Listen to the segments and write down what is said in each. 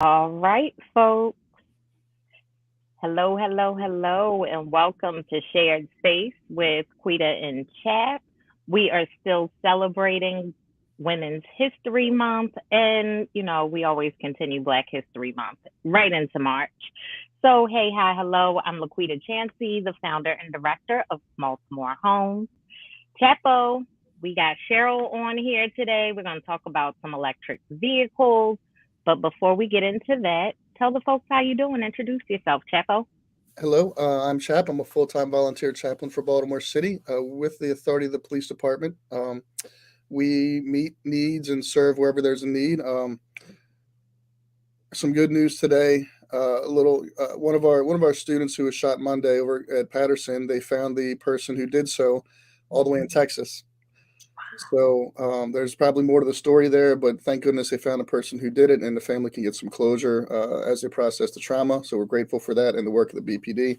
All right, folks. Hello, hello, hello, and welcome to Shared Space with Quida and Chap. We are still celebrating Women's History Month, and we always continue Black History Month right into March. So, hey, hi, hello. I'm Laquita Chansey, the founder and director of Baltimore Homes. Chapo, we got Cheryl on here today. We're going to talk about some electric vehicles. But before we get into that, tell the folks how you doing. Introduce yourself, Chapo. Hello, I'm Chap. I'm a full-time volunteer chaplain for Baltimore City with the authority of the police department. We meet needs and serve wherever there's a need. Some good news today. A little one of our students who was shot Monday over at Patterson. They found the person who did so all the way in Texas. So there's probably more to the story there, but thank goodness they found a person who did it, and the family can get some closure as they process the trauma. So we're grateful for that and the work of the BPD.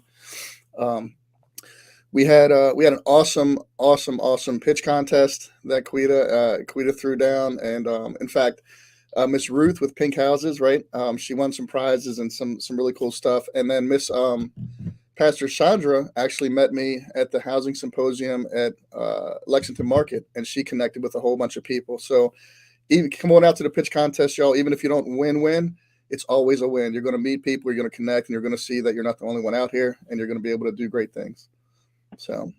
Um, we had an awesome pitch contest that Quida threw down, and in fact, Miss Ruth with Pink Houses, right? She won some prizes and some really cool stuff, and then Miss Pastor Chandra actually met me at the housing symposium at Lexington Market, and she connected with a whole bunch of people. So even come on out to the pitch contest, y'all. Even if you don't win, it's always a win. You're going to meet people, you're going to connect, and you're going to see that you're not the only one out here, and you're going to be able to do great things. So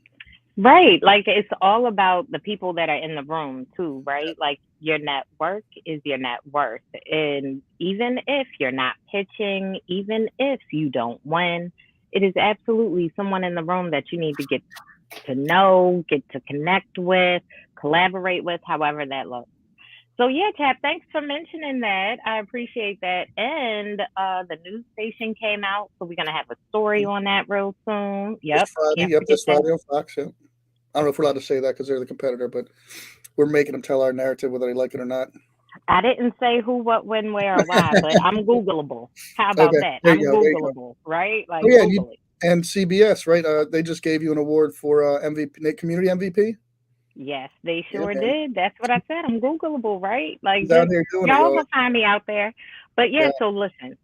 Right. Like it's all about the people that are in the room too, right? Like your network is your net worth. And even if you're not pitching, even if you don't win, it is absolutely someone in the room that you need to get to know, get to connect with, collaborate with, however that looks. So yeah, Chap, thanks for mentioning that. I appreciate that. And the news station came out, so we're gonna have a story on that real soon. this Yep, Friday, can't yep, forget this that. Friday on Fox. Yep. I don't know if we're allowed to say that because they're the competitor, but we're making them tell our narrative whether they like it or not. I didn't say who, what, when, where, or why, but I'm Googleable. How about Okay, that? there you I'm go. There you go. Googleable, right? Oh Like yeah, Google it. and CBS, right? They just gave you an award for MVP, community MVP. Yes, they Yeah, sure man, did. That's what I said. I'm Googleable, right? Like he's out just here doing it, y'all y'all. can find me out there. But Yeah. yeah, so listen,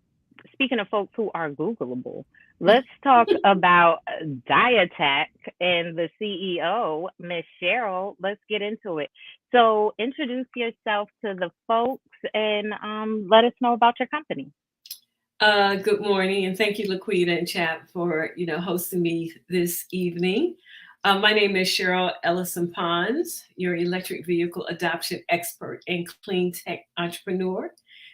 speaking of folks who are Googleable, let's talk about Diatech and the CEO, Miss Cheryl. Let's get into it. So introduce yourself to the folks and let us know about your company. Good morning, and thank you, Laquita and Chap, for hosting me this evening. My name is Cheryl Ellison Pons, your electric vehicle adoption expert and clean tech entrepreneur.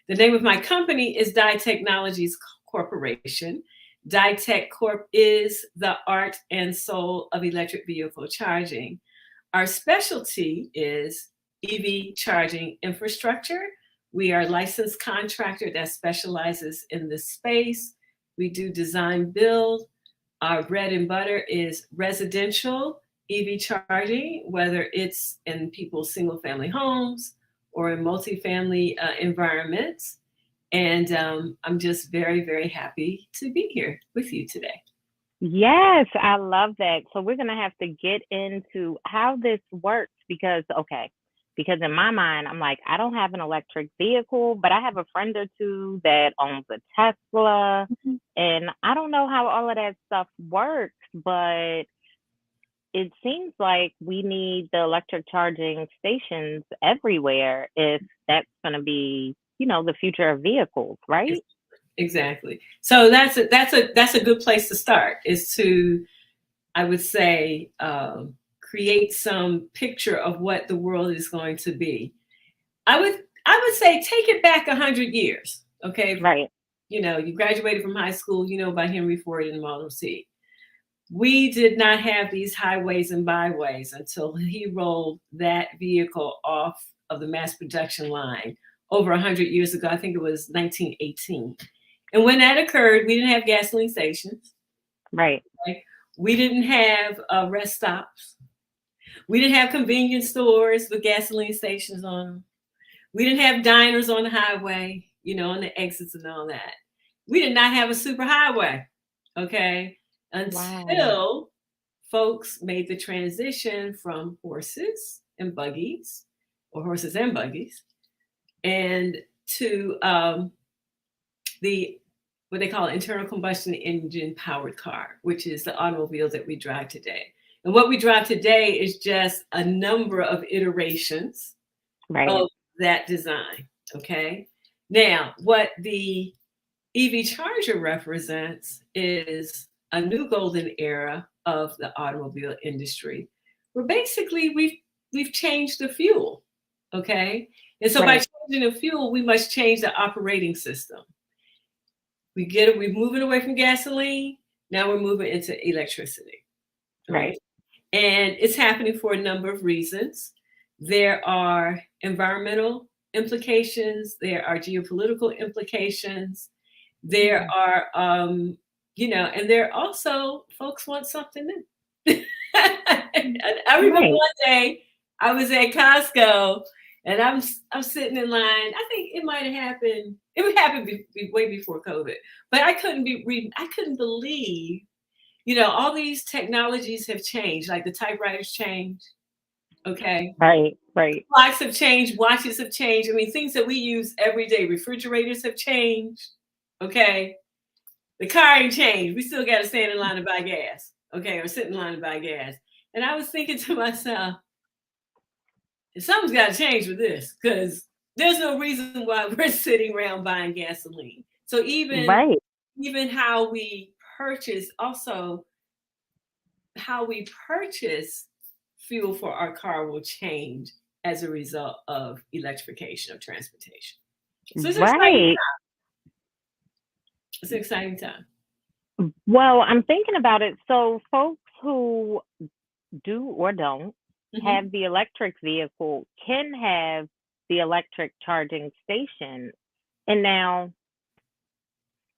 The name of my company is Dye Technologies Corporation. Tech Corp is the art and soul of electric vehicle charging. Our specialty is EV charging infrastructure. We are a licensed contractor that specializes in this space. We do design build. Our bread and butter is residential EV charging, whether it's in people's single family homes or in multifamily environments. And I'm just very, very happy to be here with you today. Yes, I love that. So we're going to have to get into how this works because, okay, because in my mind, I'm like, I don't have an electric vehicle, but I have a friend or two that owns a Tesla. And I don't know how all of that stuff works, but it seems like we need the electric charging stations everywhere if that's going to be, the future of vehicles, right? Exactly. So that's a good place to start. Is to, I would say, create some picture of what the world is going to be. I would I would say take it back 100 years. Okay, Right. you graduated from high school. You know about Henry Ford and Model T. We did not have these highways and byways until he rolled that vehicle off of the mass production line over 100 years ago. I think it was 1918. And when that occurred, we didn't have gasoline stations. Right. Right? We didn't have rest stops. We didn't have convenience stores with gasoline stations on them. We didn't have diners on the highway, on the exits and all that. We did not have a superhighway, okay, Wow. until folks made the transition from horses and buggies, or horses and buggies, and to what they call internal combustion engine powered car, which is the automobile that we drive today. And what we drive today is just a number of iterations of that design. Okay. Now, what the EV charger represents is a new golden era of the automobile industry, where basically we've changed the fuel. Okay. And so by changing the fuel, we must change the operating system. We're moving away from gasoline. Now we're moving into electricity. Right. And it's happening for a number of reasons. There are environmental implications. There are geopolitical implications. There are, and there are also folks want something new. I remember one day I was at Costco and I'm sitting in line. I think it might have happened. It would happen way before COVID, but I couldn't believe, all these technologies have changed. Like the typewriters changed. Okay. Right. Clocks have changed. Watches have changed. I mean, things that we use every day. Refrigerators have changed. Okay. The car ain't changed. We still got to stand in line to buy gas. Okay. Or sit in line to buy gas. And I was thinking to myself, something's got to change with this, because there's no reason why we're sitting around buying gasoline. So even how we purchase, also how we purchase fuel for our car will change as a result of electrification of transportation. So it's exciting time. It's an exciting time. Well, I'm thinking about it. So folks who do or don't have the electric vehicle can have the electric charging station. And now,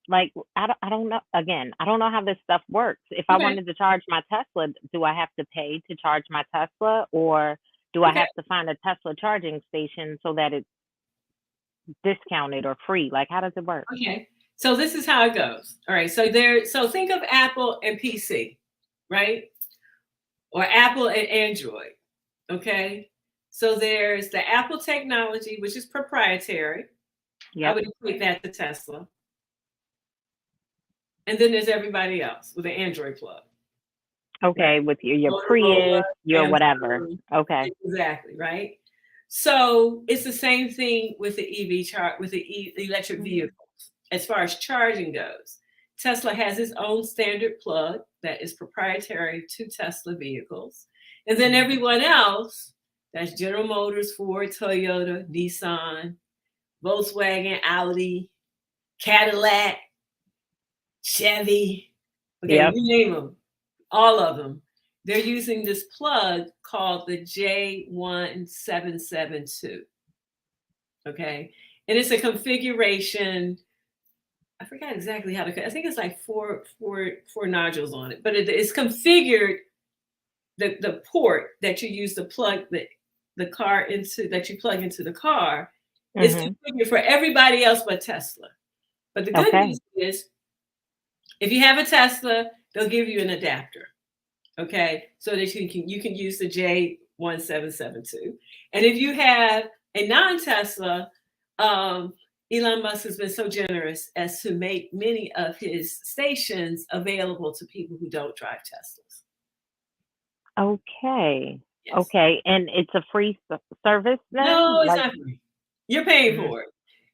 like, I don't know. Again, I don't know how this stuff works. If I wanted to charge my Tesla, do I have to pay to charge my Tesla, or do I have to find a Tesla charging station so that it's discounted or free? Like, how does it work? Okay. So this is how it goes. All right. So think of Apple and PC, right? Or Apple and Android. Okay. So there's the Apple technology, which is proprietary. I would equate that to Tesla. And then there's everybody else with an Android plug. Okay, with your Prius, your whatever. Okay. Exactly, right? So it's the same thing with the electric vehicles as far as charging goes. Tesla has its own standard plug that is proprietary to Tesla vehicles. And then everyone else, that's General Motors, Ford, Toyota, Nissan, Volkswagen, Audi, Cadillac, Chevy, you name them, all of them. They're using this plug called the J1772. Okay. And it's a configuration. I forgot exactly how to, I think it's like four nodules on it, but it's configured. The port that you use to plug the car into, that you plug into the car, is configured for everybody else but Tesla. But the good news is, if you have a Tesla, they'll give you an adapter. Okay, so that you can use the J1772. And if you have a non-Tesla, Elon Musk has been so generous as to make many of his stations available to people who don't drive Teslas. Okay. Yes. Okay, and it's a free service then? No, it's not free. You're paying for it.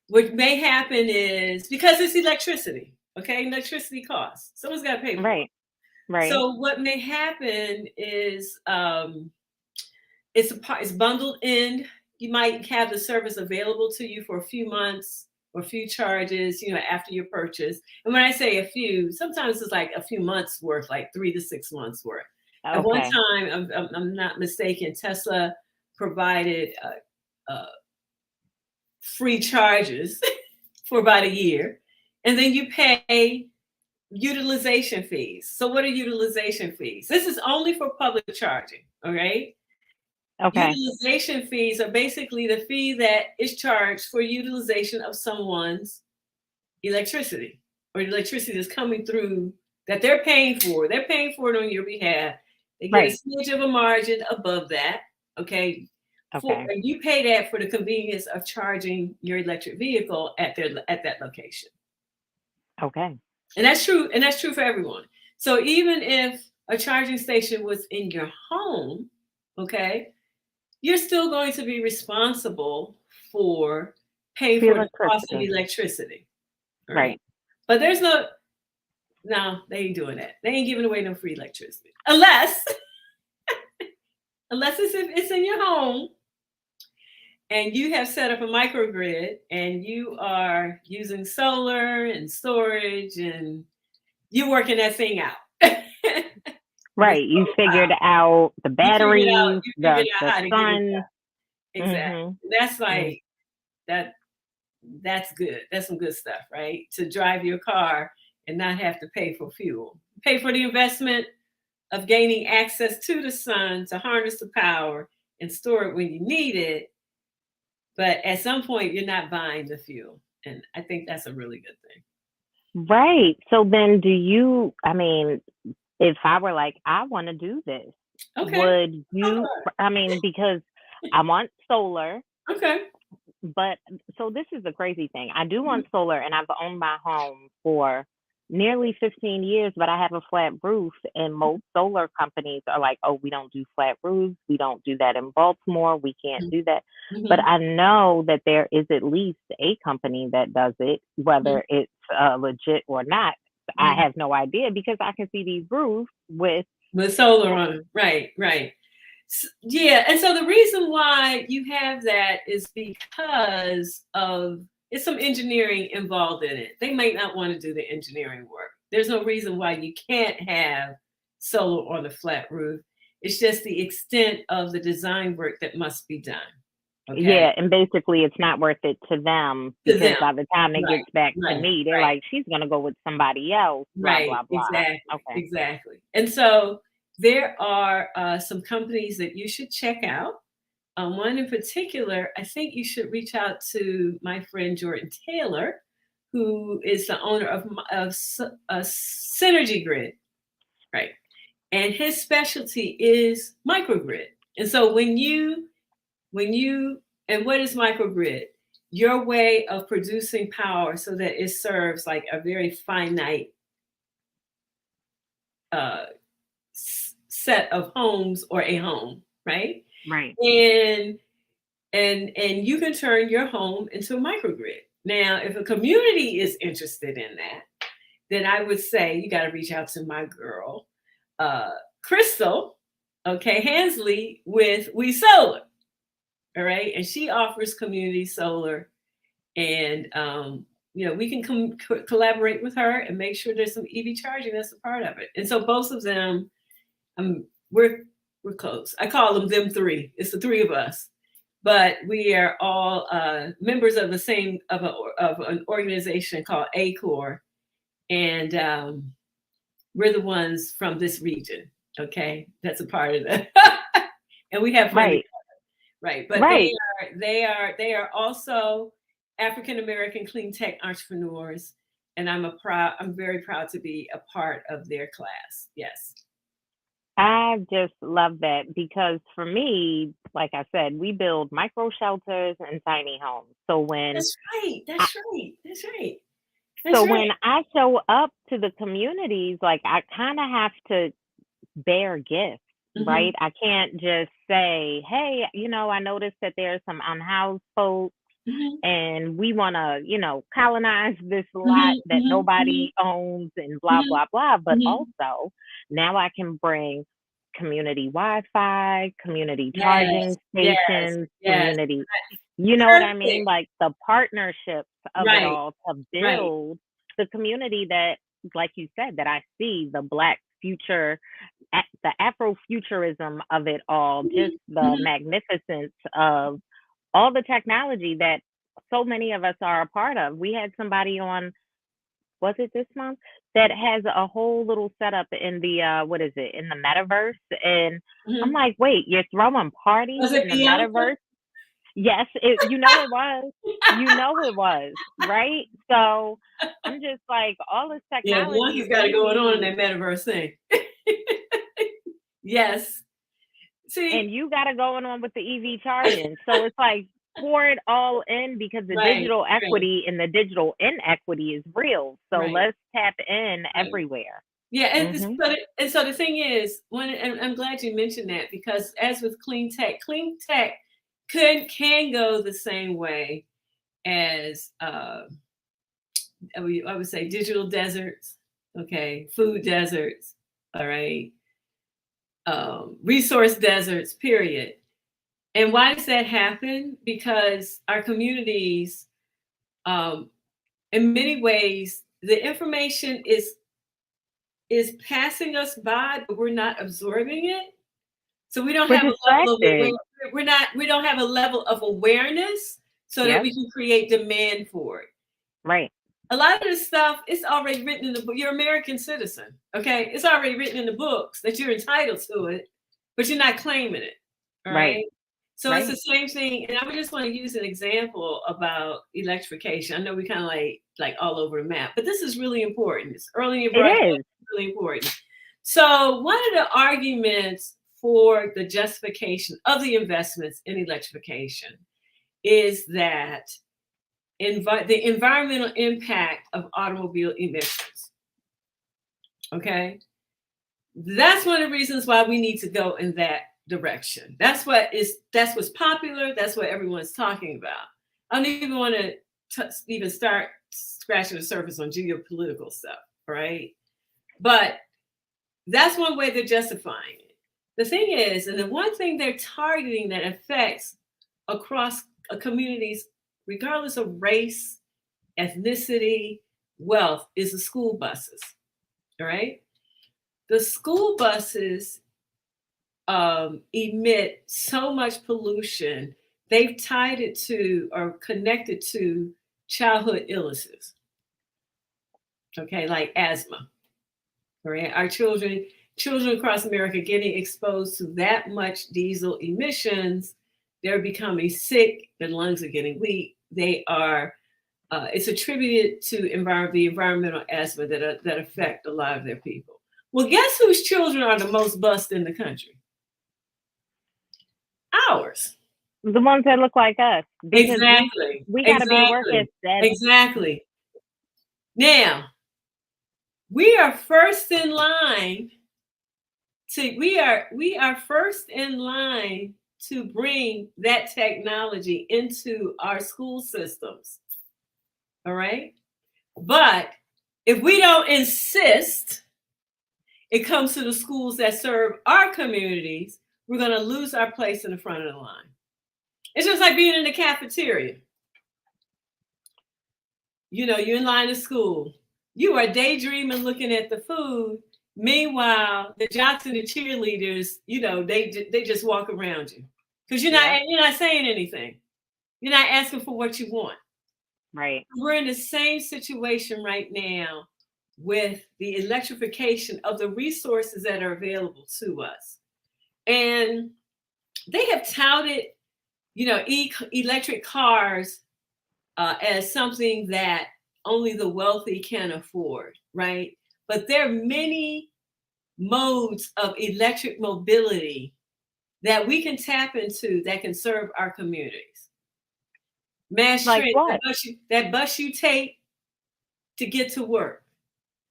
What may happen is, because it's electricity, okay? Electricity costs. Someone's got to pay for it. Right. So what may happen is it's bundled in. You might have the service available to you for a few months or a few charges, after your purchase. And when I say a few, sometimes it's like a few months worth, like 3 to 6 months worth. Okay. At one time, I'm not mistaken, Tesla provided free charges for about a year, and then you pay utilization fees. So what are utilization fees? This is only for public charging, okay? Utilization fees are basically the fee that is charged for utilization of someone's electricity, or electricity is coming through that they're paying for. They're paying for it on your behalf. They get a smidge of a margin above that, okay? And you pay that for the convenience of charging your electric vehicle at that location. Okay. And that's true. And that's true for everyone. So even if a charging station was in your home, okay, you're still going to be responsible for paying for the cost of electricity. Right. But there's no, they ain't doing that. They ain't giving away no free electricity. Unless it's in your home and you have set up a microgrid and you are using solar and storage and you're working that thing out. Right. You figured out the batteries, you figured out how to sun. get it done. Exactly. That's like that's good. That's some good stuff, right? To drive your car and not have to pay for fuel. Pay for the investment of gaining access to the sun to harness the power and store it when you need it. But at some point, you're not buying the fuel. And I think that's a really good thing. Right. So then if I were like, I want to do this, would you, because I want solar. Okay. But so this is the crazy thing. I do want solar, and I've owned my home for nearly 15 years, but I have a flat roof, and most solar companies are like, oh, we don't do flat roofs. We don't do that in Baltimore. We can't do that. But I know that there is at least a company that does it, whether it's legit or not. I have no idea because I can see these roofs with solar on them. Right. Yeah, and so the reason why you have that is because it's some engineering involved in it. They might not want to do the engineering work. There's no reason why you can't have solar on a flat roof. It's just the extent of the design work that must be done. Okay? Yeah, and basically it's not worth it to them because by the time it gets back to me, they're like, she's going to go with somebody else, blah, blah, blah. Exactly. And so there are some companies that you should check out. One in particular, I think you should reach out to my friend Jordan Taylor, who is the owner of Synergy Grid, right? And his specialty is microgrid. And so and what is microgrid? Your way of producing power so that it serves like a very finite set of homes or a home, right? Right. And you can turn your home into a microgrid. Now, if a community is interested in that, then I would say you got to reach out to my girl, Crystal, Hansley with We Solar. All right. And she offers community solar. And, we can collaborate with her and make sure there's some EV charging that's a part of it. And so both of them, we're close. I call them three. It's the three of us. But we are all members of the same, of an organization called ACOR. And we're the ones from this region. Okay. That's a part of that. And we have fun. Right. But they are also African American clean tech entrepreneurs. And I'm very proud to be a part of their class. Yes. I just love that because for me, like I said, we build micro shelters and tiny homes. So when That's right. When I show up to the communities, like I kind of have to bear gifts, right? I can't just say, hey, I noticed that there's some unhoused folks and we want to, colonize this lot that nobody owns and blah, blah, blah. But also now I can bring community Wi-Fi, community charging stations, community, you know what I mean? Like the partnerships of it all to build the community that, like you said, that I see the Black future, the Afrofuturism of it all, just the magnificence of all the technology that so many of us are a part of. We had somebody on, was it this month, that has a whole little setup in the in the metaverse, and I'm like, wait, you're throwing parties in the metaverse? Yes, it was, right? So I'm just like, all this technology. Yeah, Bianca's got it going on in that metaverse thing. Yes. See, and you got it going on with the EV charging. So it's like pour it all in because the Right, digital right, equity and the digital inequity is real. So right, let's tap in right. everywhere. Yeah, Hmm. and so the thing is, and I'm glad you mentioned that, because as with clean tech can go the same way as I would say digital deserts, okay, food deserts, all right, resource deserts, period. And why does that happen? Because our communities, um, in many ways, the information is passing us by, but we're not absorbing it. So we don't We're have a level of distracted. we don't have a level of awareness so that Yep. we can create demand for it. Right. A lot of this stuff is already written in the book. You're an American citizen, okay? It's already written in the books that you're entitled to it, but you're not claiming it. All Right. right. So it's the Right. same thing. And I just want to use an example about electrification. I know we kind of like all over the map, but this is really important. It's early in your It broadcast, is. it's really important. So one of the arguments for the justification of the investments in electrification is that the environmental impact of automobile emissions. Okay, that's one of the reasons why we need to go in that direction. That's what's popular. That's what everyone's talking about. I don't even want to even start scratching the surface on geopolitical stuff, right? But that's one way they're justifying it. The thing is, and the one thing they're targeting that affects across communities, regardless of race, ethnicity, wealth, is the school buses. All right. The school buses emit so much pollution, they've tied it to or connected to childhood illnesses. Okay, like asthma. All right. Our children across America getting exposed to that much diesel emissions, they're becoming sick, their lungs are getting weak. They are it's attributed to the environmental asthma that affect a lot of their people. Well, guess whose children are the most bused in the country? Ours. The ones that look like us, because Exactly. we got to be working Exactly. steady. Exactly. Now, we are first in line we are first in line to bring that technology into our school systems. All right? But if we don't insist it comes to the schools that serve our communities, we're going to lose our place in the front of the line. It's just like being in the cafeteria. You know, you're in line of school. You are daydreaming looking at the food. Meanwhile, the jocks and the cheerleaders, you know, they just walk around you because you're not saying anything. You're not asking for what you want. Right. We're in the same situation right now with the electrification of the resources that are available to us. And they have touted, you know, electric cars as something that only the wealthy can afford, right? But there are many modes of electric mobility that we can tap into that can serve our communities. Mass Like transit, what? that bus you take to get to work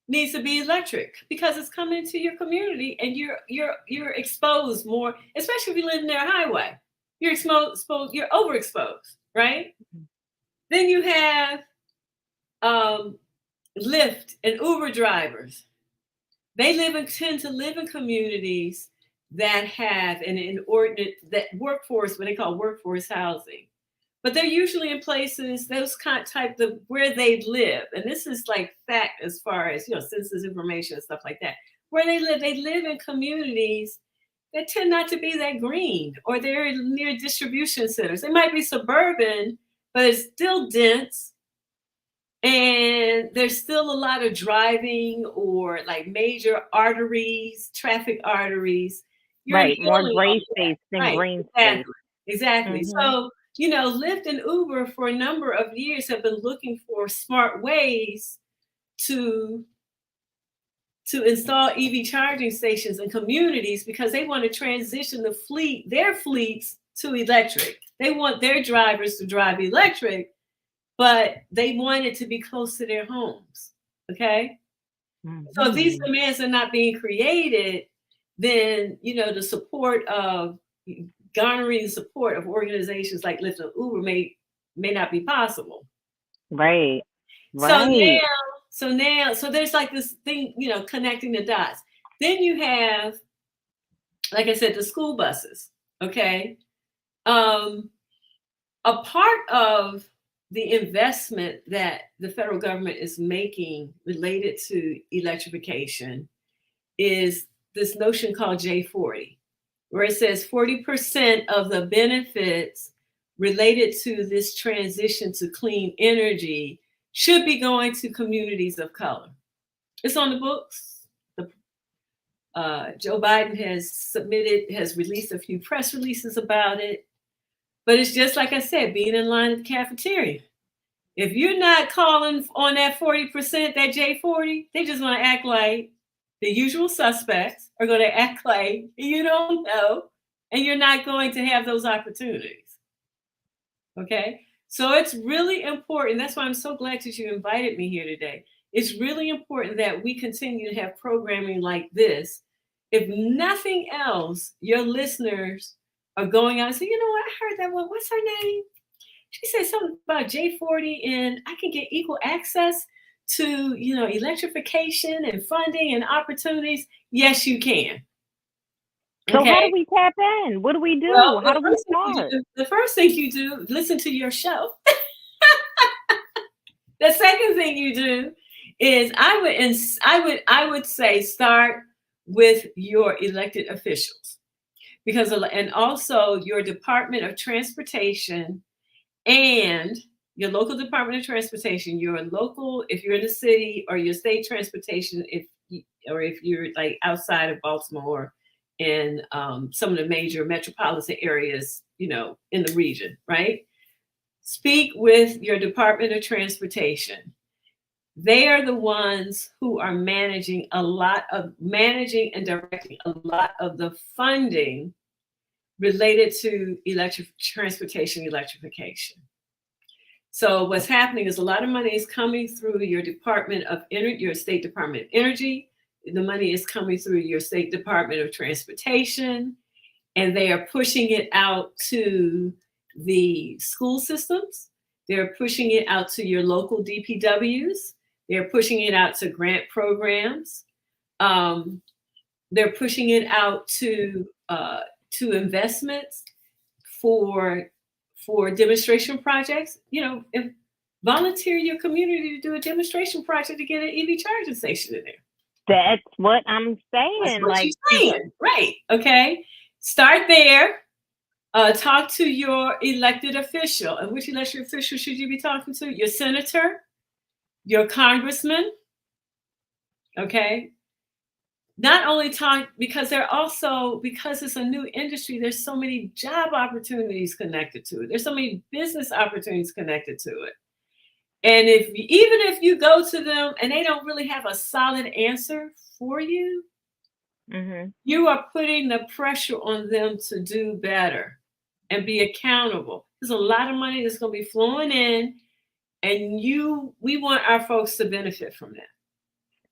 needs to be electric because it's coming into your community and you're exposed more, especially if you live near a highway. You're exposed, you're overexposed, right? Then you have Lyft and Uber drivers. They tend to live in communities that have an inordinate that workforce, what they call workforce housing. But they're usually in places, those type of where they live. And this is like fact as far as, you know, census information and stuff like that. Where they live in communities that tend not to be that green, or they're near distribution centers. They might be suburban, but it's still dense. And there's still a lot of driving or like major arteries, traffic arteries. You're Right. More inhaling all gray of that. space than Right, green space. exactly. Exactly. Hmm. So, you know, Lyft and Uber for a number of years have been looking for smart ways to install EV charging stations in communities because they want to transition their fleets to electric. They want their drivers to drive electric, but they want it to be close to their homes. Okay. Mm-hmm. So if these demands are not being created, then, you know, the support of garnering support of organizations like Lyft and Uber may not be possible. Right. So there's like this thing, you know, connecting the dots. Then you have, like I said, the school buses. Okay. A part of the investment that the federal government is making related to electrification is this notion called J40, where it says 40% of the benefits related to this transition to clean energy should be going to communities of color. It's on the books. Joe Biden has released a few press releases about it. But it's just like I said, being in line at the cafeteria. If you're not calling on that 40%, that J40, they just want to act like the usual suspects are going to act like you don't know, and you're not going to have those opportunities. Okay? So it's really important. That's why I'm so glad that you invited me here today. It's really important that we continue to have programming like this. If nothing else, your listeners are going out and say, you know what, I heard that one. What's her name? She said something about J40 and I can get equal access to, you know, electrification and funding and opportunities. Yes, you can. So how do we tap in? What do we do? Well, how do we start? The first thing you do, listen to your show. The second thing you do is I would say start with your elected officials, because and also your Department of Transportation and your local Department of Transportation, your local, if you're in the city, or your state transportation, if you're like outside of Baltimore and some of the major metropolitan areas, you know, in the region, right? Speak with your Department of Transportation. They are the ones who are managing and directing a lot of the funding related to transportation electrification. So what's happening is a lot of money is coming through your Department of Energy, your State Department of Energy. The money is coming through your State Department of Transportation, and they are pushing it out to the school systems. They're pushing it out to your local DPWs. They're pushing it out to grant programs. They're pushing it out to investments for demonstration projects. You know, volunteer your community to do a demonstration project to get an EV charging station in there. That's what I'm saying. That's what you're saying. Right. Okay. Start there. Talk to your elected official. And which elected official should you be talking to? Your senator, your congressman. Okay. Not only talk, because it's a new industry, there's so many job opportunities connected to it. There's so many business opportunities connected to it. And even if you go to them and they don't really have a solid answer for you, you are putting the pressure on them to do better and be accountable. There's a lot of money that's going to be flowing in, and we want our folks to benefit from that.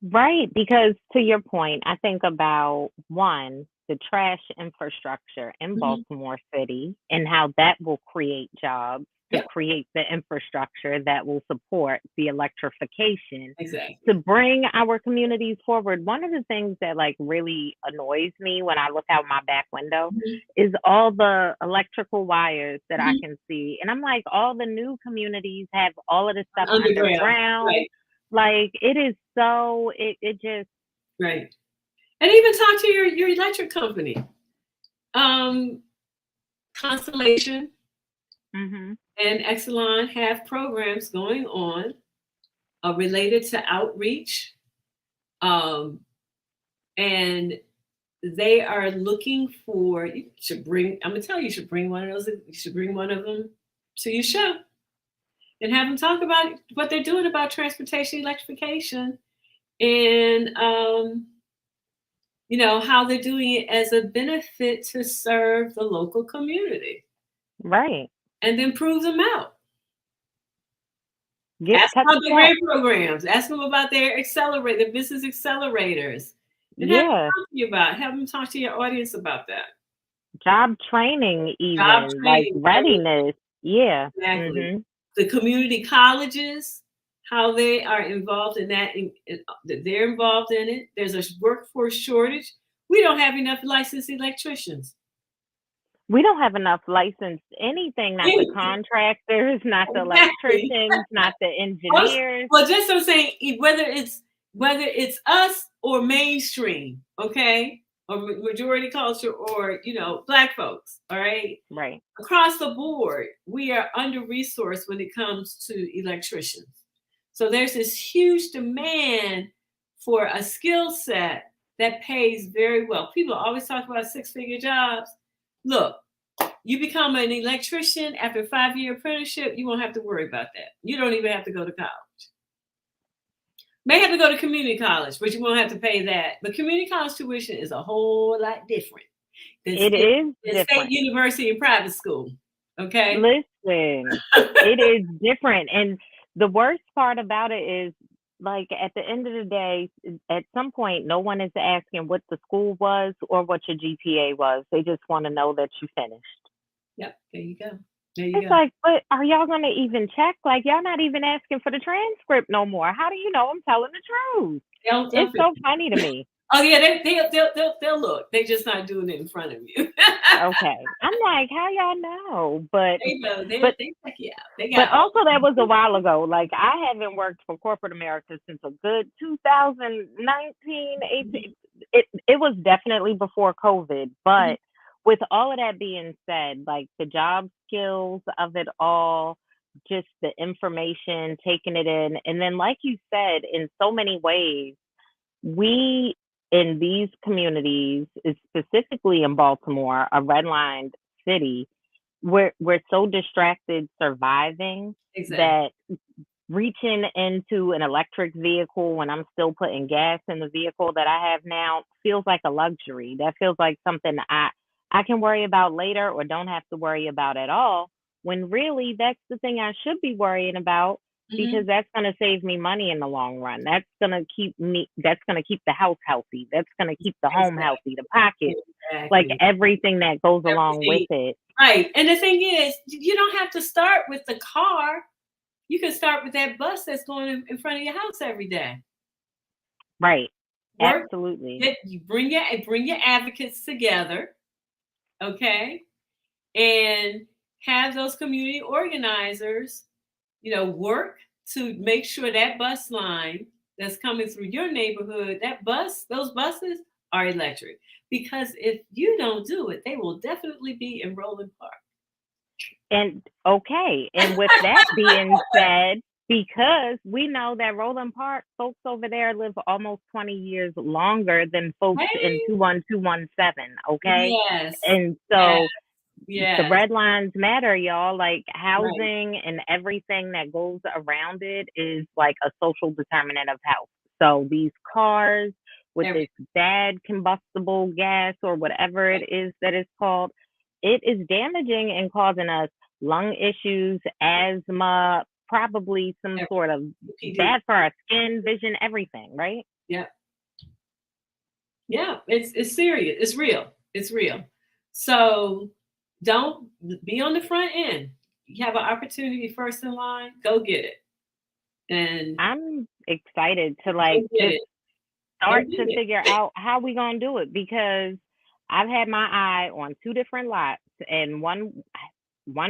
Right, because to your point, I think about the trash infrastructure in Baltimore City and how that will create jobs to create the infrastructure that will support the electrification to bring our communities forward. One of the things that like really annoys me when I look out my back window is all the electrical wires that I can see. And I'm like, all the new communities have all of this stuff underground. Right. Like it is so, it just. Right. And even talk to your electric company. Constellation and Exelon have programs going on related to outreach. And they are looking for, I'm gonna tell you, you should bring one of them to your show and have them talk about what they're doing about transportation electrification and you know, how they're doing it as a benefit to serve the local community. Right. and then prove them out. Get Ask cut them the about their check. grant programs. Ask them about their accelerator, business accelerators. And have them Yeah. talk to you about. Have them talk to your audience about that. Job training, Job even like training, readiness. Yeah. exactly. Mhm. The community colleges, how they are involved in that, that they're involved in it. There's a workforce shortage. We don't have enough licensed electricians. We don't have enough licensed anything, not the contractors, not the Exactly. electricians, not the engineers. Well, just so I'm saying, whether it's us or mainstream, okay, or majority culture, or Black folks, all right, Right. across the board, we are under resourced when it comes to electricians. So there's this huge demand for a skill set that pays very well. People always talk about six-figure jobs. Look, you become an electrician after a 5-year apprenticeship, you won't have to worry about that. You don't even have to go to college. May have to go to community college, but you won't have to pay that. But community college tuition is a whole lot different than It is state different. university and private school. Okay. Listen, it is different. And the worst part about it is, like, at the end of the day, at some point, no one is asking what the school was or what your GPA was. They just want to know that you finished. Yep. There you go. There you It's go. like, but are y'all going to even check? Like, y'all not even asking for the transcript no more. How do you know I'm telling the truth? It's so funny to me. Oh yeah, they'll look. They're just not doing it in front of you. Okay. I'm like, how y'all know? But They know. They check you out. They but got. also that was a while ago. Like, I haven't worked for corporate America since a good 2019, 18. It was definitely before COVID. But with all of that being said, like, the job skills of it all, just the information, taking it in, and then, like you said, in so many ways, we in these communities, specifically in Baltimore, a redlined city, we're so distracted surviving Exactly. that reaching into an electric vehicle when I'm still putting gas in the vehicle that I have now feels like a luxury. That feels like something I can worry about later or don't have to worry about at all. When really that's the thing I should be worrying about, because that's going to save me money in the long run. That's going to keep the house healthy. That's going to keep the home healthy, the pockets, like everything that goes along with it. Right. And the thing is, you don't have to start with the car. You can start with that bus that's going in front of your house every day. Right. Absolutely. You bring your advocates together, okay, and have those community organizers, work to make sure that bus line that's coming through your neighborhood, those buses are electric. Because if you don't do it, they will definitely be in Roland Park. And okay, and with that being said, because we know that Roland Park folks over there live almost 20 years longer than folks in 21217, okay? Yes. And so yes. the red lines matter, y'all. Like, housing and everything that goes around it is like a social determinant of health. So these cars with this bad combustible gas or whatever it is that it's called, it is damaging and causing us lung issues, asthma, probably some sort of bad for our skin, vision, everything, right? Yeah. Yeah, it's serious. It's real. It's real. So don't be on the front end. You have an opportunity first in line, go get it. And I'm excited to just start to figure out how we gonna do it, because I've had my eye on 2 different lots, and one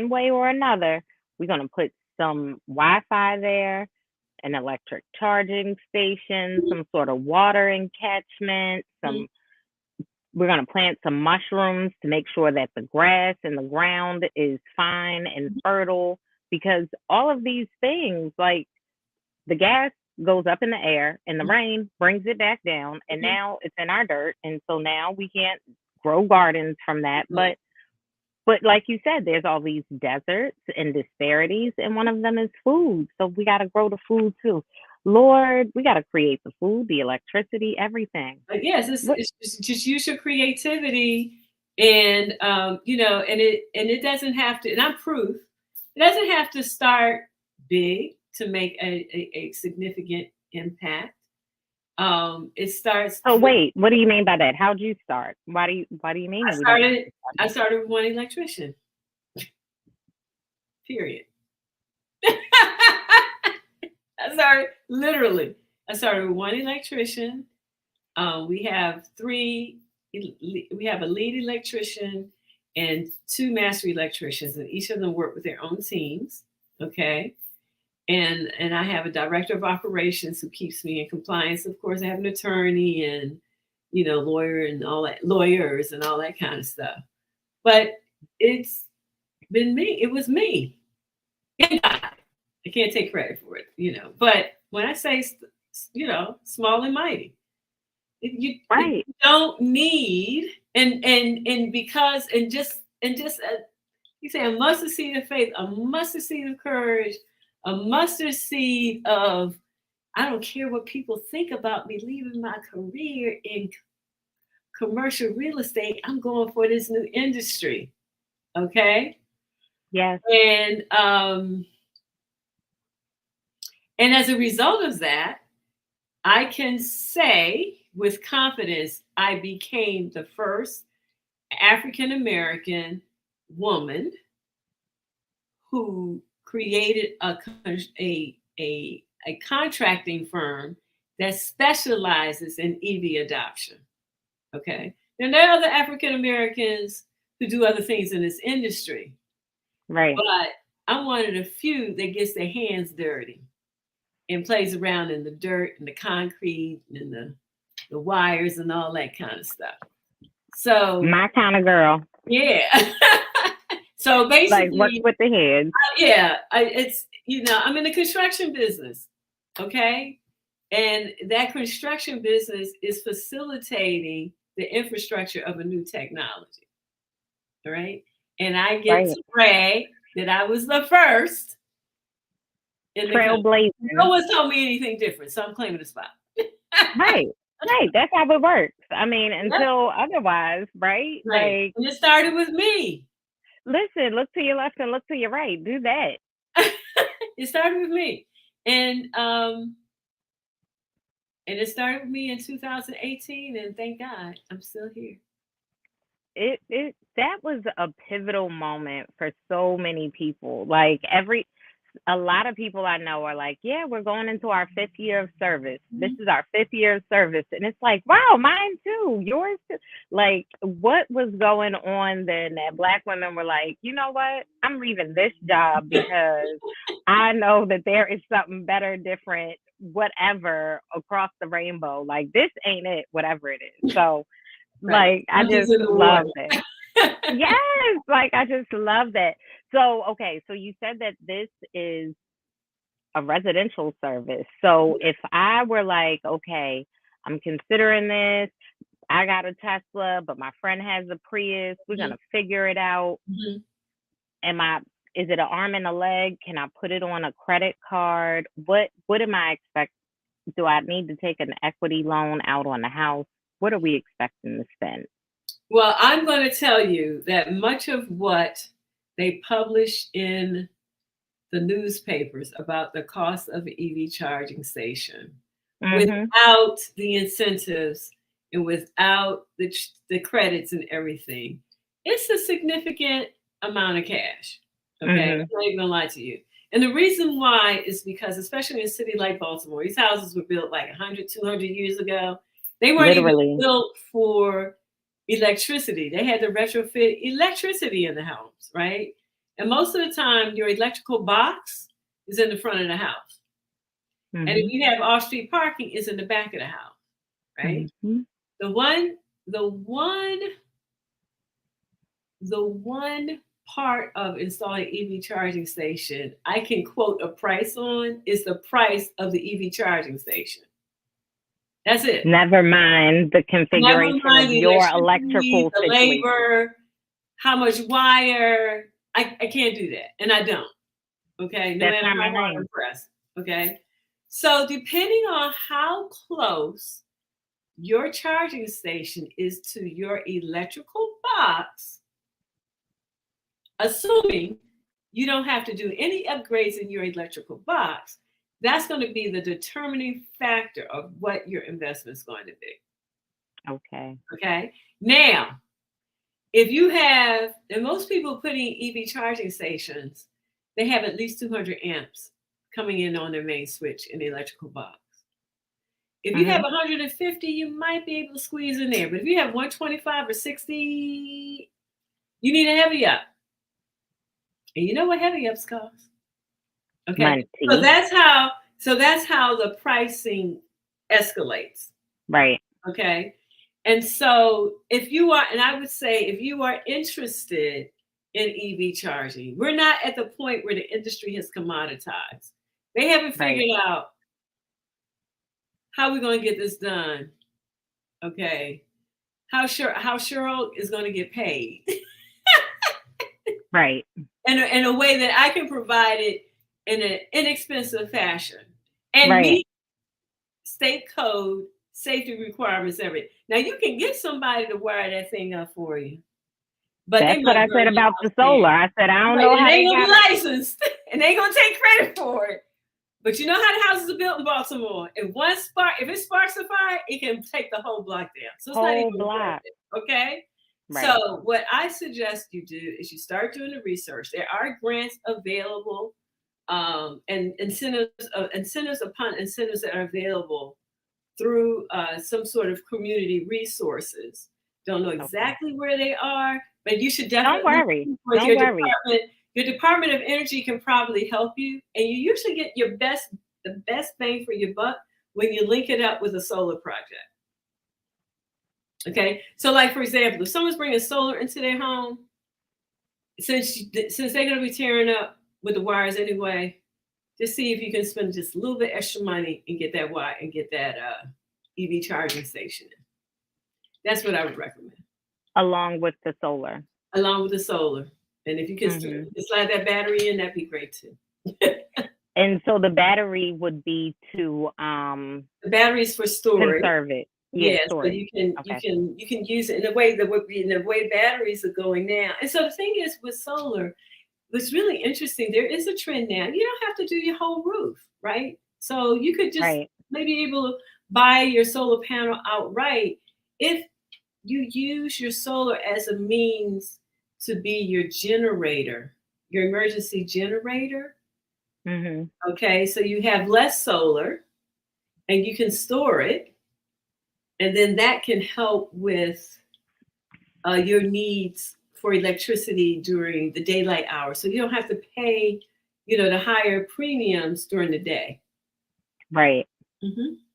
way or another, we're gonna put some Wi-Fi there, an electric charging station, some sort of water encatchment, we're going to plant some mushrooms to make sure that the grass and the ground is fine and fertile, because all of these things, like, the gas goes up in the air and the rain brings it back down, and now it's in our dirt, and so now we can't grow gardens from that. But like you said, there's all these deserts and disparities, and one of them is food. So we got to grow the food too. Lord, we got to create the food, the electricity, everything. Yes, it's just use your creativity And and it doesn't have to, and I'm proof, it doesn't have to start big to make a significant impact. It starts. So wait, what do you mean by that? How'd you start? Why do you mean I started with one electrician. Period. I started with one electrician. We have a lead electrician and 2 master electricians, and each of them work with their own teams. Okay. And I have a director of operations who keeps me in compliance. Of course, I have an attorney and, lawyers and all that kind of stuff. But it's been me. It was me. I can't take credit for it, But when I say, small and mighty, you don't need you say a mustard seed of faith, a mustard seed of courage, a mustard seed of, I don't care what people think about me leaving my career in commercial real estate. I'm going for this new industry. Okay. Yes. And as a result of that, I can say with confidence, I became the first African-American woman who created a contracting firm that specializes in EV adoption. Okay. And there are other African-Americans who do other things in this industry. Right. But I'm one of the few that gets their hands dirty and plays around in the dirt and the concrete and the wires and all that kind of stuff. So my kind of girl. Yeah. So basically, like work with the heads. I'm in the construction business. Okay. And that construction business is facilitating the infrastructure of a new technology. All right. And I get to brag that I was the first in the trailblazer. No one's told me anything different, so I'm claiming the spot. Right. That's how it works. I mean, until otherwise, right? Like, and it started with me. Listen, look to your left and look to your right. Do that. It started with me, and it started with me in 2018, and thank God I'm still here. That was a pivotal moment for so many people. Like a lot of people I know are like, yeah, we're going into our 5th year of service. Mm-hmm. This is our 5th year of service. And it's like, wow, mine too, yours too. Like, what was going on then that Black women were like, you know what? I'm leaving this job because I know that there is something better, different, whatever across the rainbow. Like, this ain't it, whatever it is. So, like, I just love it. Yes, like, I just love that. So, okay, so you said that this is a residential service. So if I were like, okay, I'm considering this, I got a Tesla, but my friend has a Prius, we're going to figure it out. Mm-hmm. Is it an arm and a leg? Can I put it on a credit card? What am I expecting? Do I need to take an equity loan out on the house? What are we expecting to spend? Well, I'm going to tell you that much of what they publish in the newspapers about the cost of an EV charging station, without the incentives and without the credits and everything, it's a significant amount of cash. Okay, I'm not even gonna lie to you. And the reason why is because, especially in a city like Baltimore, these houses were built like 100, 200 years ago. They weren't even built for electricity. They had to retrofit electricity in the homes, right? And most of the time, your electrical box is in the front of the house. Mm-hmm. And if you have off-street parking, it's in the back of the house, right? Mm-hmm. The one part of installing EV charging station I can quote a price on is the price of the EV charging station. That's it. Never mind the configuration of your electrical the labor, how much wire. I can't do that, and I don't. Okay, no matter how hard I'm pressed. Okay, so depending on how close your charging station is to your electrical box, assuming you don't have to do any upgrades in your electrical box, that's going to be the determining factor of what your investment is going to be. Okay. Okay. Now, if you have, and most people putting EV charging stations, they have at least 200 amps coming in on their main switch in the electrical box. If you have 150, you might be able to squeeze in there. But if you have 125 or 60, you need a heavy up. And you know what heavy ups cost? Okay. Money. So that's how the pricing escalates. Right. Okay. And so if you are, and I would say if you are interested in EV charging, we're not at the point where the industry has commoditized. They haven't figured out how we're going to get this done. Okay. How Cheryl is going to get paid. Right. In a way that I can provide it in an inexpensive fashion and meet state code safety requirements, everything. Now you can get somebody to wire that thing up for you. But that's what I said about the solar. I said, I don't know how they gonna be licensed and they gonna take credit for it. But you know how the houses are built in Baltimore. If it sparks a fire, it can take the whole block down. So it's not even worth it. Okay. Right. So what I suggest you do is you start doing the research. There are grants available, and incentives upon incentives that are available through some sort of community resources. Don't know exactly where they are, but you should definitely. Don't worry. Your Department of Energy can probably help you, and you usually get the best bang for your buck when you link it up with a solar project. Okay, so like for example, if someone's bringing solar into their home, since they're going to be tearing up with the wires anyway, just see if you can spend just a little bit extra money and get that wire and get that EV charging station. That's what I would recommend. Along with the solar. And if you can slide that battery in, that'd be great too. And so the battery would be to the batteries for storage. Conserve it. Yes, but you can use it in the way batteries are going now. And so the thing is with solar, what's really interesting, there is a trend now. You don't have to do your whole roof, right? So you could just maybe able to buy your solar panel outright if you use your solar as a means to be your generator, your emergency generator. Okay, so you have less solar and you can store it. And then that can help with your needs for electricity during the daylight hours. So you don't have to pay, the higher premiums during the day. Right.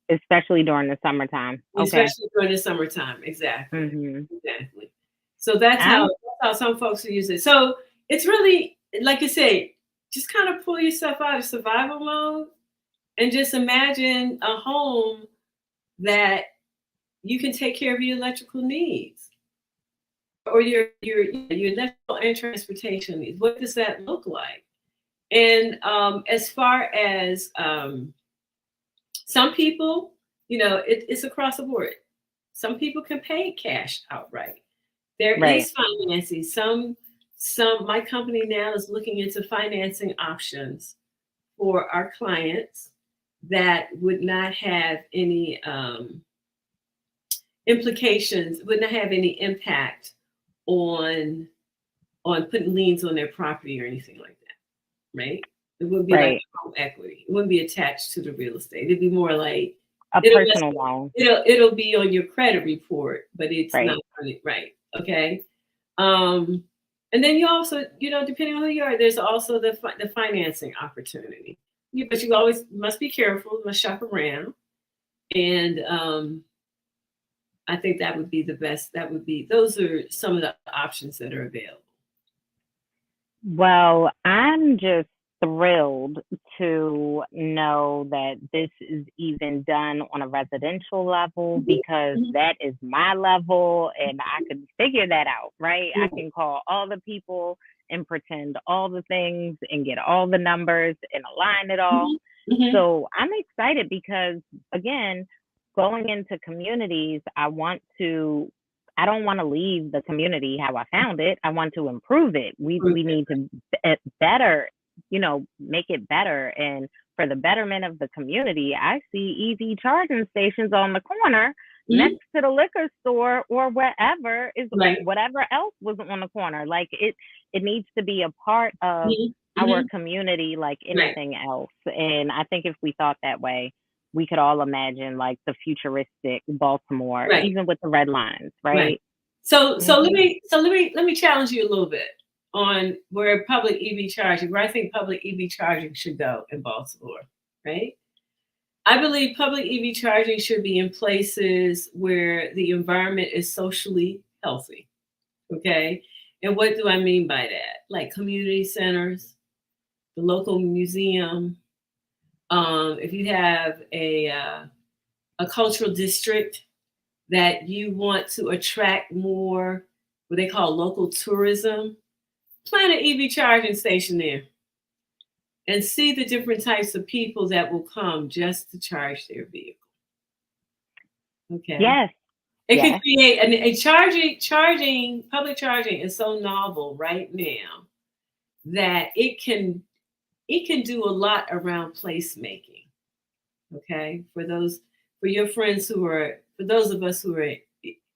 Especially during the summertime. Especially during the summertime. Exactly. Exactly. So that's how some folks use it. So it's really, like you say, just kind of pull yourself out of survival mode and just imagine a home that you can take care of your electrical needs or your electrical and transportation needs. What does that look like? And as far as some people, it's across the board. Some people can pay cash outright. There is financing. My company now is looking into financing options for our clients that would not have any implications, would not have any impact on putting liens on their property or anything like that, right? It wouldn't be like home equity. It wouldn't be attached to the real estate. It'd be more like a personal loan. It'll be on your credit report, but it's not on it, right? Okay. And then you also, depending on who you are, there's also the financing opportunity. But you always must be careful, must shop around. And I think that would be the best. Those are some of the options that are available. Well, I'm just thrilled to know that this is even done on a residential level because that is my level and I can figure that out, right? I can call all the people and pretend all the things and get all the numbers and align it all. So I'm excited because, again, going into communities, I want to I don't want to leave the community how I found it. I want to improve it. We need to better, make it better. And for the betterment of the community, I see EV charging stations on the corner next to the liquor store or wherever is whatever else was on the corner. Like it needs to be a part of our community like anything else. And I think if we thought that way, we could all imagine like the futuristic Baltimore, even with the red lines, right? So let me challenge you a little bit on where public EV charging, where I think public EV charging should go in Baltimore, right? I believe public EV charging should be in places where the environment is socially healthy, okay? And what do I mean by that? Like community centers, the local museum. If you have a cultural district that you want to attract more, what they call local tourism, plant an EV charging station there and see the different types of people that will come just to charge their vehicle. Okay. Yes. It can create public charging is so novel right now that it can do a lot around placemaking. Okay. For your friends for those of us who are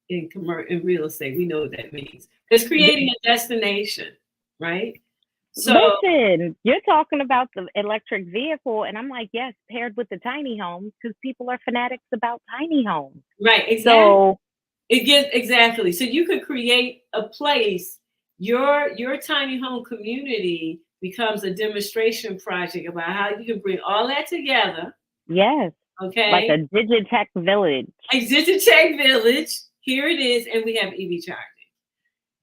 in real estate, we know what that means. It's creating a destination, right? So listen, you're talking about the electric vehicle, and I'm like, yes, paired with the tiny homes, because people are fanatics about tiny homes. Right, exactly. So exactly. So you could create a place, your tiny home community becomes a demonstration project about how you can bring all that together. Yes. Okay. Like a Digitech village. A Digitech village. Here it is, and we have EV charging.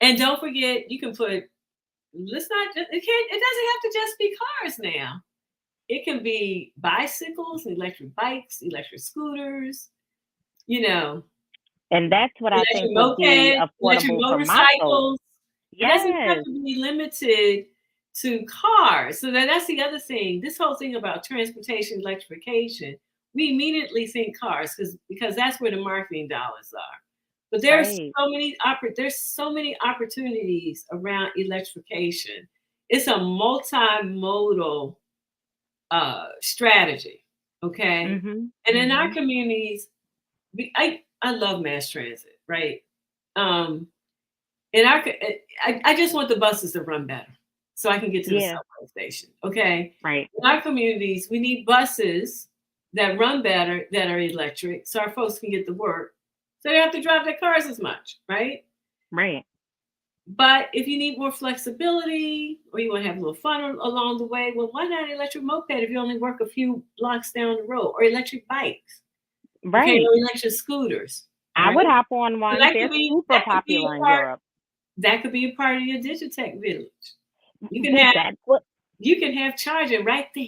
And don't forget, you can put. It doesn't have to just be cars now. It can be bicycles, electric bikes, electric scooters. And that's what I think would be affordable for my folks. It doesn't have to be limited to cars. So that's the other thing. This whole thing about transportation electrification, we immediately think cars because that's where the marketing dollars are. But there's so many opportunities around electrification. It's a multimodal strategy. Okay. And in our communities, I love mass transit, right? And I just want the buses to run better so I can get to the subway station. Okay. Right. In our communities, we need buses that run better, that are electric, so our folks can get to work. So they don't have to drive their cars as much, right? Right. But if you need more flexibility or you want to have a little fun along the way, well, why not electric moped if you only work a few blocks down the road, or electric bikes? Right. Okay, or electric scooters. I would hop on one. They're super popular in Europe. That could be a part of your Digitech village. You can have charging right there.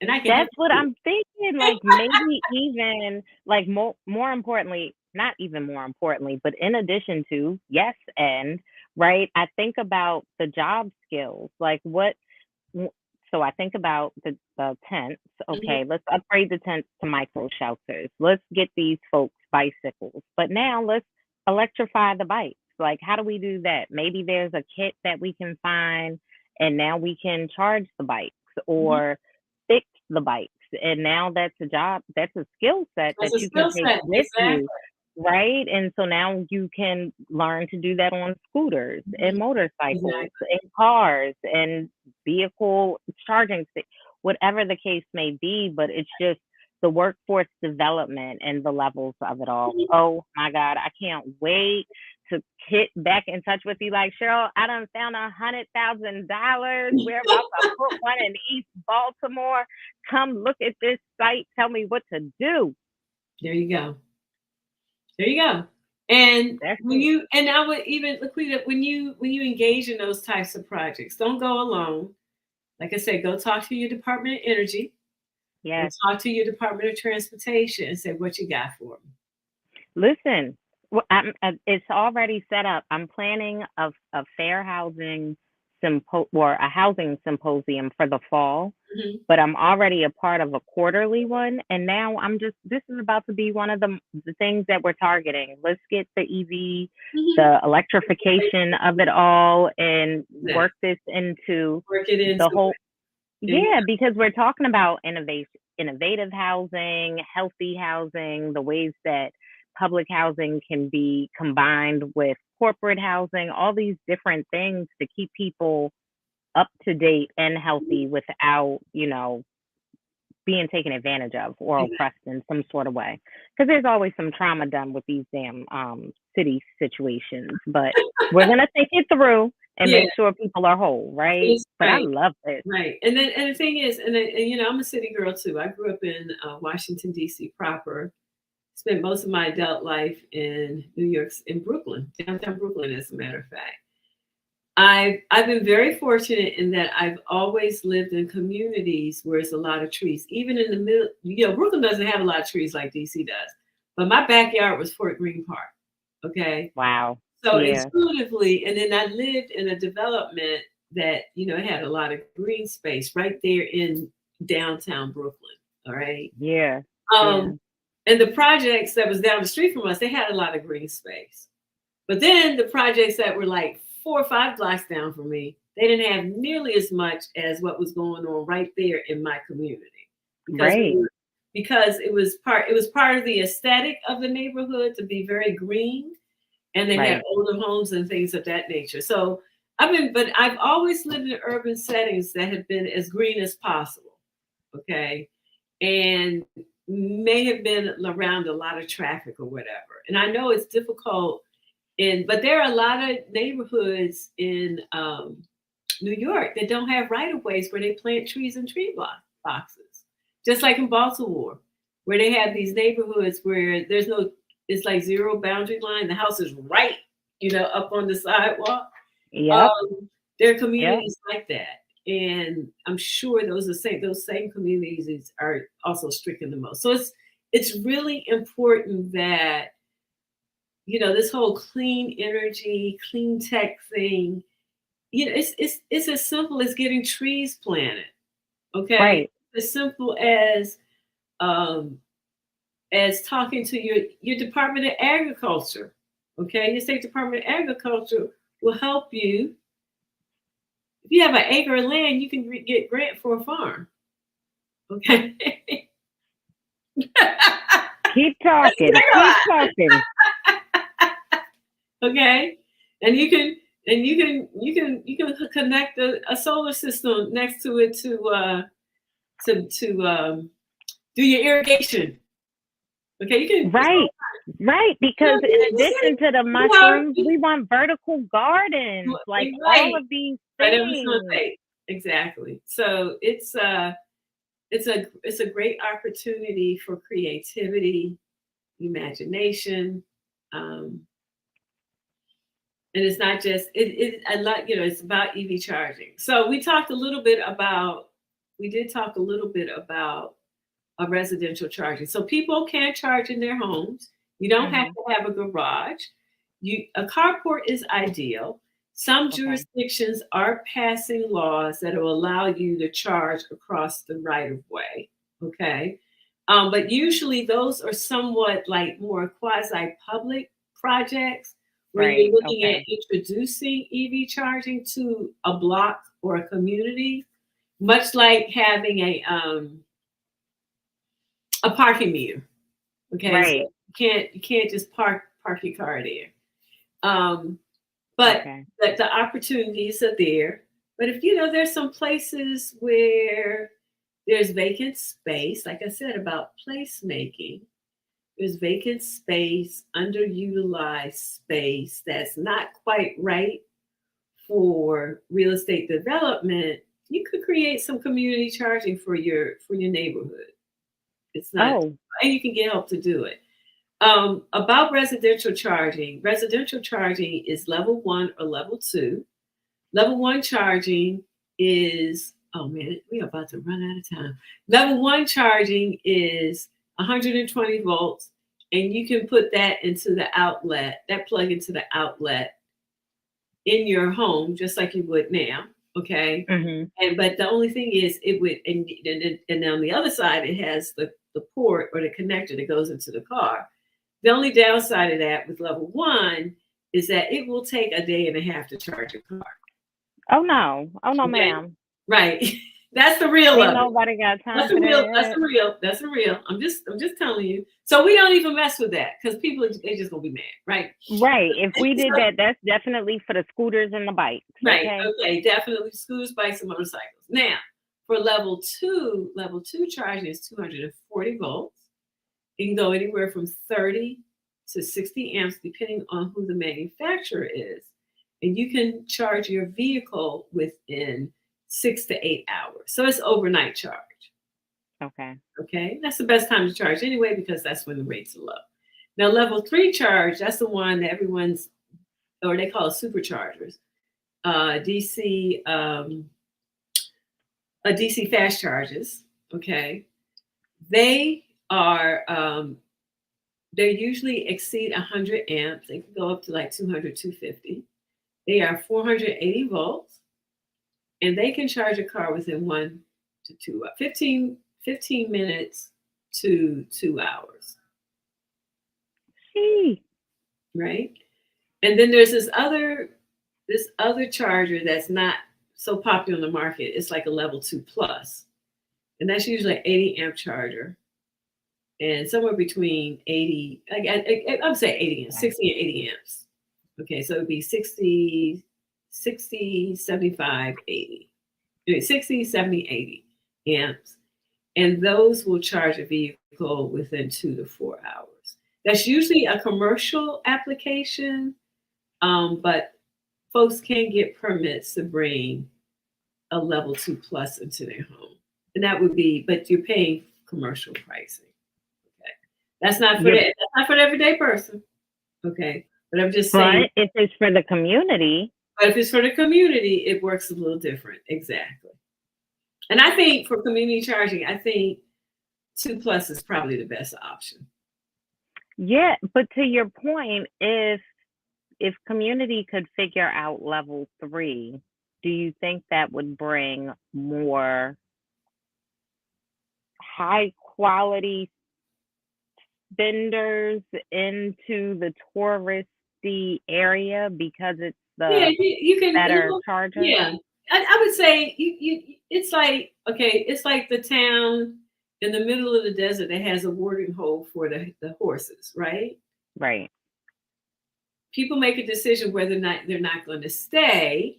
And that's what I'm thinking. Like maybe even like more importantly, not even more importantly, but in addition to right, I think about the job skills. Like so I think about the tents. Okay, let's upgrade the tents to micro shelters. Let's get these folks bicycles. But now let's electrify the bikes. Like, how do we do that? Maybe there's a kit that we can find, and now we can charge the bikes or fix the bikes. And now that's a job, that's a skill set that you can take with you. Right. And so now you can learn to do that on scooters and motorcycles and cars and vehicle charging, whatever the case may be. But it's just the workforce development and the levels of it all. Oh my God, I can't wait to get back in touch with you. Like, Cheryl, I done found $100,000. We're about to put one in East Baltimore. Come look at this site. Tell me what to do. There you go. And I would even, Laquita, when you engage in those types of projects, don't go alone. Like I said, go talk to your Department of Energy. Yes. Talk to your Department of Transportation and say what you got for me. Listen, it's already set up. I'm planning a fair housing or a housing symposium for the fall but I'm already a part of a quarterly one. And now this is about to be one of the things that we're targeting. Let's get the EV, the electrification of it all, and work this into the whole. Yeah, because we're talking about innovative housing, healthy housing, the ways that public housing can be combined with corporate housing, all these different things to keep people up to date and healthy without, being taken advantage of or oppressed in some sort of way. Because there's always some trauma done with these damn city situations. But we're going to think it through and make sure people are whole, right? But I love this. Right. And the thing is, and I'm a city girl too. I grew up in Washington, D.C. proper. Spent most of my adult life in New York, in Brooklyn, downtown Brooklyn, as a matter of fact. I've been very fortunate in that I've always lived in communities where it's a lot of trees. Even in the middle, Brooklyn doesn't have a lot of trees like DC does. But my backyard was Fort Greene Park. Okay. Wow. So intuitively, and then I lived in a development that, had a lot of green space right there in downtown Brooklyn. All right. Yeah. And the projects that was down the street from us, they had a lot of green space. But then the projects that were like 4 or 5 blocks down from me, they didn't have nearly as much as what was going on right there in my community. Because it was part of the aesthetic of the neighborhood to be very green, and they had older homes and things of that nature. So but I've always lived in urban settings that have been as green as possible. Okay. And may have been around a lot of traffic or whatever. And I know it's difficult but there are a lot of neighborhoods in New York that don't have right-of-ways where they plant trees and tree boxes. Just like in Baltimore, where they have these neighborhoods where it's like zero boundary line. The house is right, up on the sidewalk. Yeah. There are communities like that. And I'm sure those same communities are also stricken the most. So it's really important that this whole clean energy, clean tech thing, it's as simple as getting trees planted. Okay. Right. As simple as talking to your Department of Agriculture. Okay. Your state Department of Agriculture will help you. If you have an acre of land, you can get grant for a farm. Okay. Keep talking. Keep talking. Okay, and you can connect a solar system next to it to do your irrigation. Okay, you can right because in addition to the mushrooms, we want vertical gardens, like all of these things. Exactly. So it's a great opportunity for creativity, imagination. And it's not just it's about EV charging. So we did talk a little bit about residential charging. So people can charge in their homes. You don't have to have a garage. A carport is ideal. Some jurisdictions are passing laws that will allow you to charge across the right of way. Okay. But usually those are somewhat like more quasi-public projects where you're looking at introducing EV charging to a block or a community, much like having a parking meter. Okay, so you can't just park your car there. But the opportunities are there. But if there's some places where there's vacant space, like I said about placemaking. There's vacant space, underutilized space that's not quite right for real estate development. You could create some community charging for your neighborhood. It's not, and you can get help to do it. About residential charging is level 1 or level 2. Level 1 charging is, we're about to run out of time. Level 1 charging is 120 volts, and you can put that plug into the outlet in your home, just like you would now. Okay. Mm-hmm. But the only thing is it would, and on the other side, it has the port or the connector that goes into the car. The only downside of that with level 1 is that it will take a day and a half to charge a car. Oh no, Okay? ma'am. Right. That's the real Ain't of it. nobody got time That's for the real. that. That's the real. That's the real. I'm just telling you. So we don't even mess with that because people they just gonna be mad, right? Right. If we did that, that's definitely for the scooters and the bikes. Right. Okay. Okay. Definitely scooters, bikes, and motorcycles. Now, for level 2 charging is 240 volts. It can go anywhere from 30 to 60 amps, depending on who the manufacturer is. And you can charge your vehicle within 6 to 8 hours. So it's overnight charge. Okay. Okay. That's the best time to charge anyway, because that's when the rates are low. Now, level 3 charge, that's the one that everyone's, or they call it superchargers. DC, DC fast charges. Okay. They are, they usually exceed 100 amps. They can go up to like 200, 250. They are 480 volts, and they can charge a car within 1 to 2, 15 minutes to 2 hours. Gee. Right. And then there's this other charger that's not so popular on the market. It's like a level 2 plus, and that's usually an 80 amp charger. And somewhere between 80, I would say 80 amps, 60 and 80 amps. Okay, so it would be 60, 75, 80. 60, 70, 80 amps. And those will charge a vehicle within 2 to 4 hours. That's usually a commercial application, but folks can get permits to bring a level 2 plus into their home. And that would be, but you're paying commercial pricing. That's not for That's not for the everyday person. Okay. But I'm just saying. But if it's for the community. But if it's for the community, it works a little different. Exactly. And I think for community charging, I think 2 plus is probably the best option. Yeah, but to your point, if community could figure out level 3, do you think that would bring more high quality vendors into the touristy area because it's the you can better charger? Yeah, I would say you it's like, okay, it's like the town in the middle of the desert that has a watering hole for the horses, right? Right. People make a decision whether or not they're not going to stay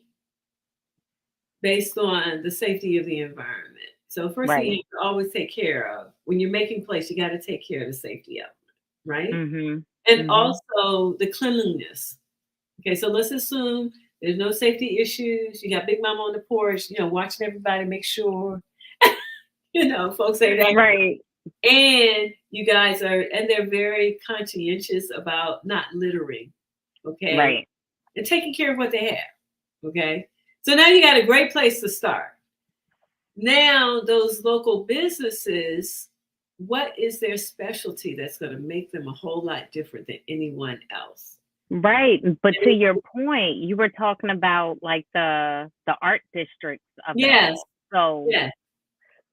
based on the safety of the environment. So first thing you have to always take care of when you're making place, you got to take care of the safety of it, right? Mm-hmm. And also the cleanliness. Okay, so let's assume there's no safety issues. You got Big Mama on the porch, watching everybody, make sure, folks say that. Right. And you guys and they're very conscientious about not littering. Okay. Right. And taking care of what they have. Okay. So now you got a great place to start. Now, those local businesses, what is their specialty that's going to make them a whole lot different than anyone else? Right. But to your point, you were talking about like the art districts of it all. So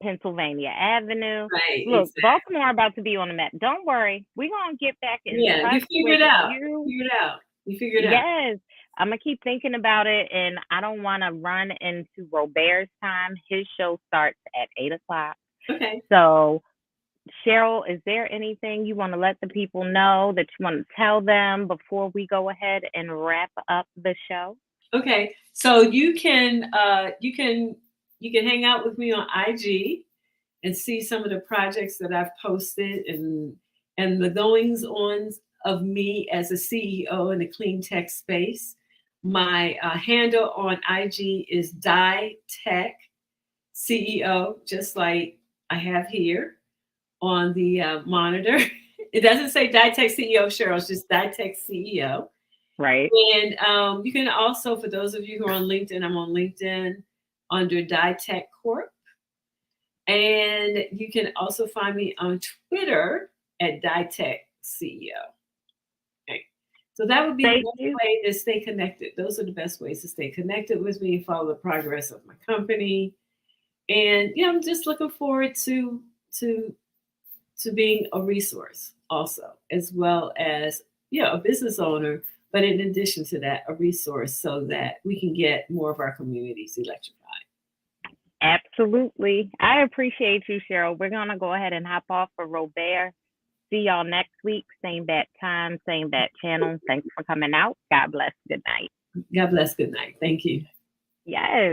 Pennsylvania Avenue. Right. Look, exactly. Baltimore about to be on the map. Don't worry. We're going to get back in touch. You figure it out. You figure it out. Yes. I'm going to keep thinking about it, and I don't want to run into Robert's time. His show starts at 8 o'clock. Okay. So, Cheryl, is there anything you want to let the people know that you want to tell them before we go ahead and wrap up the show? Okay. So you can hang out with me on IG and see some of the projects that I've posted and the goings ons of me as a CEO in the clean tech space. My handle on IG is DieTech CEO, just like I have here on the monitor. It doesn't say DieTech CEO Cheryl, it's just DieTech CEO. Right. And you can also, for those of you who are on LinkedIn, I'm on LinkedIn under DieTech Corp. And you can also find me on Twitter at DieTech CEO. Okay. So that would be Thank the best you. way to stay connected. Those are the best ways to stay connected with me, follow the progress of my company. And I'm just looking forward to being a resource also, as well as a business owner, but in addition to that, a resource so that we can get more of our communities electrified. Absolutely. I appreciate you, Cheryl. We're going to go ahead and hop off for Robert. See y'all next week. Same bat time, same bat channel. Thanks for coming out. God bless. Good night. God bless. Good night. Thank you. Yes.